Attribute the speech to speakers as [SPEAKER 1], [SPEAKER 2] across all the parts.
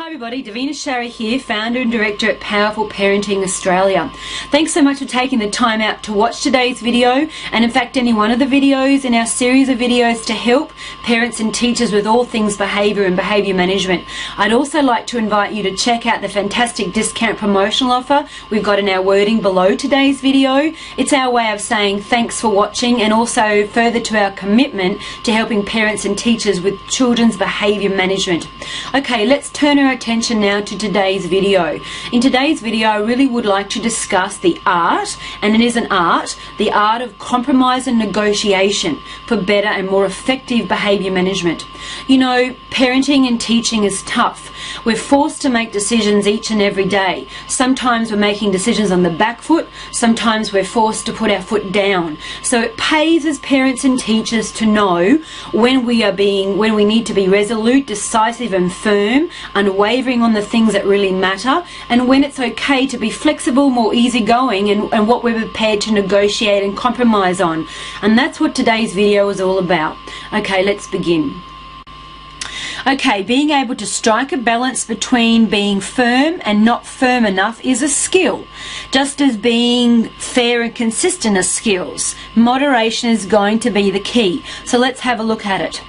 [SPEAKER 1] Hi everybody, Davina Sharry here, founder and director at Powerful Parenting Australia. Thanks so much for taking the time out to watch today's video, and in fact any one of the videos in our series of videos to help parents and teachers with all things behaviour and behaviour management. I'd also like to invite you to check out the fantastic discount promotional offer we've got in our wording below today's video. It's our way of saying thanks for watching, and also further to our commitment to helping parents and teachers with children's behaviour management. Okay, let's turn our attention now to today's video. In today's video I really would like to discuss the art, and it is an art, the art of compromise and negotiation for better and more effective behaviour management. You know, parenting and teaching is tough. We're forced to make decisions each and every day. Sometimes we're making decisions on the back foot, sometimes we're forced to put our foot down. So it pays as parents and teachers to know when we need to be resolute, decisive and firm, unwavering on the things that really matter, and when it's okay to be flexible, more easygoing, and what we're prepared to negotiate and compromise on. And that's what today's video is all about. Okay, let's begin. Okay, being able to strike a balance between being firm and not firm enough is a skill, just as being fair and consistent are skills. Moderation is going to be the key. So let's have a look at it.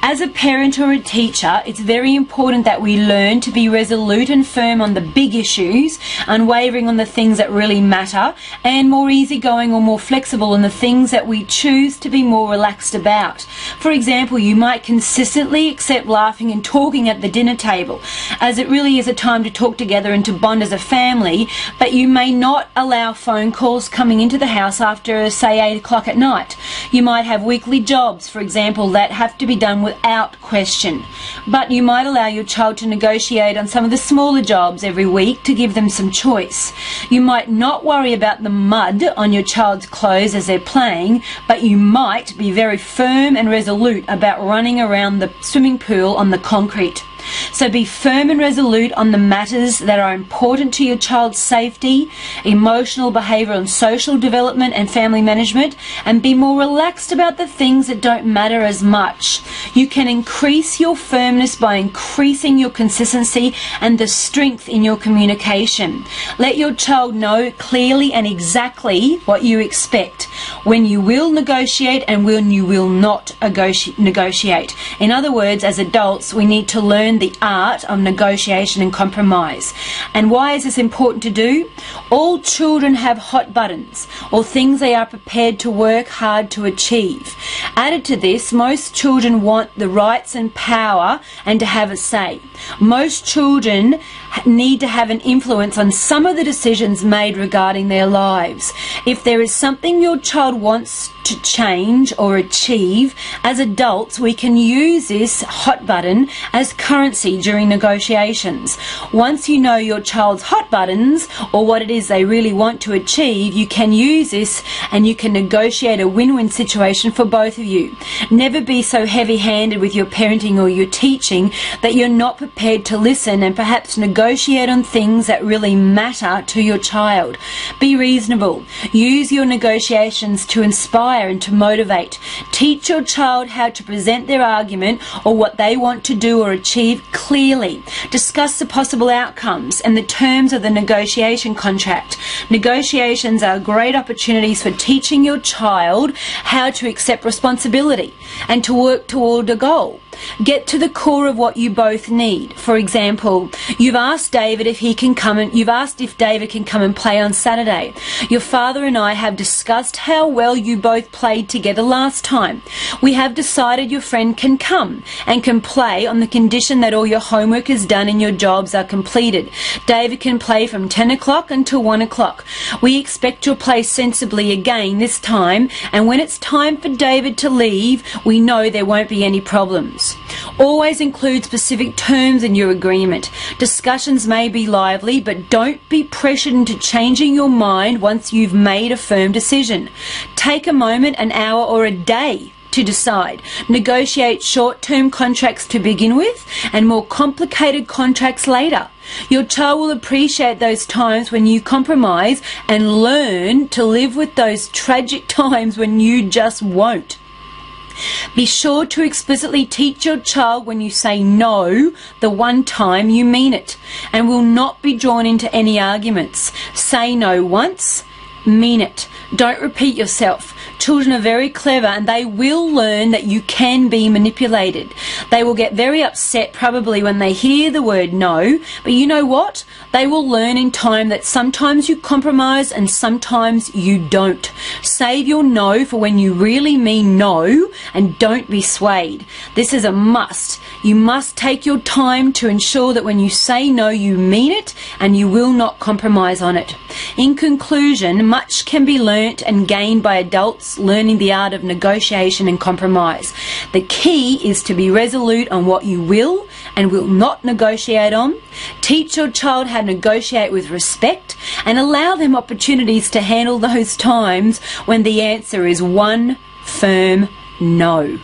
[SPEAKER 1] As a parent or a teacher, it's very important that we learn to be resolute and firm on the big issues, unwavering on the things that really matter, and more easygoing or more flexible on the things that we choose to be more relaxed about. For example, you might consistently accept laughing and talking at the dinner table, as it really is a time to talk together and to bond as a family, but you may not allow phone calls coming into the house after, say, 8 o'clock at night. You might have weekly jobs, for example, that have to be done without question, but you might allow your child to negotiate on some of the smaller jobs every week to give them some choice. You might not worry about the mud on your child's clothes as they're playing, but you might be very firm and resolute about running around the swimming pool on the concrete. So be firm and resolute on the matters that are important to your child's safety, emotional, behavioural and social development and family management, and be more relaxed about the things that don't matter as much. You can increase your firmness by increasing your consistency and the strength in your communication. Let your child know clearly and exactly what you expect, when you will negotiate and when you will not negotiate. In other words, as adults, we need to learn the art of negotiation and compromise. And why is this important to do? All children have hot buttons, or things they are prepared to work hard to achieve. Added to this, most children want the rights and power and to have a say. Most children need to have an influence on some of the decisions made regarding their lives. If there is something your child wants to change or achieve, as adults we can use this hot button as currency during negotiations. Once you know your child's hot buttons, or what it is they really want to achieve, you can use this and you can negotiate a win-win situation for both of you. Never be so heavy-handed with your parenting or your teaching that you're not prepared to listen and perhaps negotiate on things that really matter to your child. Be reasonable. Use your negotiations to inspire and to motivate. Teach your child how to present their argument or what they want to do or achieve clearly. Discuss the possible outcomes and the terms of the negotiation contract. Negotiations are great opportunities for teaching your child how to accept responsibility and to work toward a goal. Get to the core of what you both need. For example, you've asked David if David can come and play on Saturday. Your father and I have discussed how well you both played together last time. We have decided your friend can come and can play on the condition that all your homework is done and your jobs are completed. David can play from 10 o'clock until 1 o'clock. We expect you'll play sensibly again this time, and when it's time for David to leave, we know there won't be any problems. Always include specific terms in your agreement. Discussions may be lively, but don't be pressured into changing your mind once you've made a firm decision. Take a moment, an hour or a day to decide. Negotiate short-term contracts to begin with and more complicated contracts later. Your child will appreciate those times when you compromise and learn to live with those tragic times when you just won't. Be sure to explicitly teach your child when you say no the one time you mean it, and will not be drawn into any arguments. Say no once, mean it. Don't repeat yourself. Children are very clever and they will learn that you can be manipulated. They will get very upset probably when they hear the word no, but you know what? They will learn in time that sometimes you compromise and sometimes you don't. Save your no for when you really mean no, and don't be swayed. This is a must. You must take your time to ensure that when you say no, you mean it and you will not compromise on it. In conclusion, much can be learnt and gained by adults learning the art of negotiation and compromise. The key is to be resolute on what you will and will not negotiate on. Teach your child how to negotiate with respect and allow them opportunities to handle those times when the answer is one firm no.